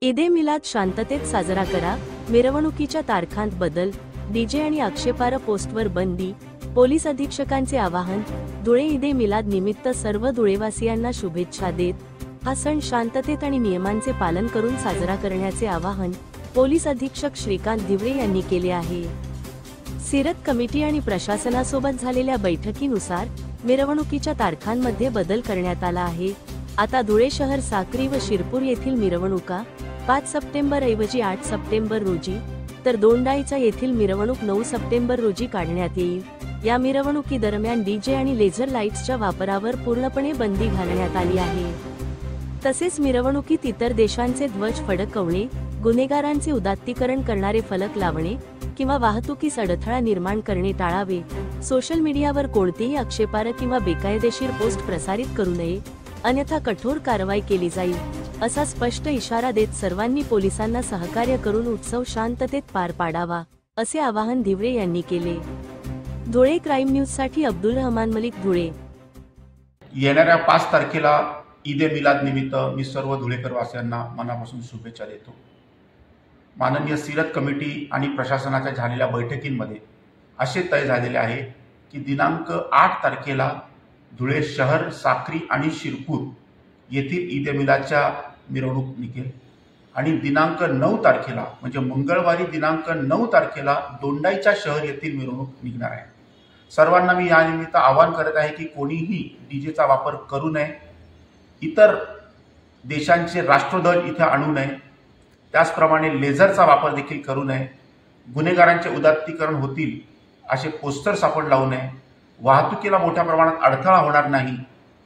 ईदे मिलाद शांततेत साजरा करा, मिरवणुकीच्या तारखांत बदल, डीजे आणि आक्षेपार्ह पोस्टवर बंदी, पोलीस अधीक्षकांचे आवाहन. धुळे ईदे मिलाद निमित्त सर्व धुळेवासियांना शुभेच्छा देत हा सण शांततेत आणि नियमांचे पालन करून साजरा करण्याचे आवाहन पोलीस अधीक्षक श्रीकांत दिवरे यांनी केले आहे. सीरत कमिटी आणि प्रशासनासोबत झालेल्या बैठकीनुसार मिरवणुकीच्या तारखांमध्ये बदल करण्यात आला आहे. आता धुळे शहर, साक्री व शिरपूर येथील मिरवणुका 5 सप्टेंबर ऐवजी 8 सप्टेंबर रोजी, तर दोंडाईचा येथील मिरवणूक 9 सप्टेंबर रोजी काढण्यात येईल. या मिरवणुकीदरम्यान डीजे आणि लेझर लाईट्सच्या वापरावर पूर्णपणे बंदी घालण्यात आली आहे. तसेच मिरवणुकीत इतर देशांचे ध्वज फडकवणे, गुन्हेगारांचे उदात्तीकरण करणारे फलक लावणे किंवा वाहतुकीस अडथळा निर्माण करणे टाळावे. सोशल मीडियावर कोणतेही आक्षेपार्ह किंवा बेकायदेशीर पोस्ट प्रसारित करू नये, अन्यथा कठोर कारवाई केली जाईल, असा स्पष्ट इशारा देत सर्वांनी पोलिसांना सहकार्य करून उत्सव शांततेत पार पाडावा, असे आवाहन दिवरे यांनी केले. धुळे क्राईम न्यूजसाठी अब्दुल रहमान मलिक, धुळे. येणाऱ्या 5 तारखेला ईदे मिलाद निमित्त मी सर्व धुळेकर वासियांना मनापासून शुभेच्छा देतो. माननीय सीरत कमिटी आणि प्रशासनाच्या झालेल्या बैठकींमध्ये असे तय झालेले आहे की दिनांक 8 तारखेला धुळे शहर, साक्री आणि शिरपूर येथील ईदे मिलादच्या मिरवणूक निघेल आणि दिनांक 9 तारखेला म्हणजे मंगळवारी दिनांक 9 तारखेला दोंडाईच्या शहर येथील मिरवणूक निघणार आहे. सर्वांना मी या निमित्त आवाहन करत आहे की कोणीही डीजेचा वापर करू नये, इतर देशांचे राष्ट्रध्वज इथे आणू नये, त्याचप्रमाणे लेझरचा वापर देखील करू नये, गुन्हेगारांचे उदात्तीकरण होतील असे पोस्टर्स आपण लावू नये, वाहतुकीला मोठ्या प्रमाणात अडथळा होणार नाही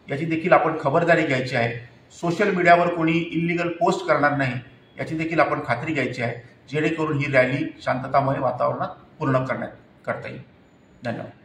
याची देखील आपण खबरदारी घ्यायची आहे. सोशल मीडियावर कोणी इल्लीगल पोस्ट करणार नाही याची देखील आपण खात्री घ्यायची आहे, जेणेकरून ही रॅली शांततामय वातावरणात पूर्ण करता येईल. धन्यवाद.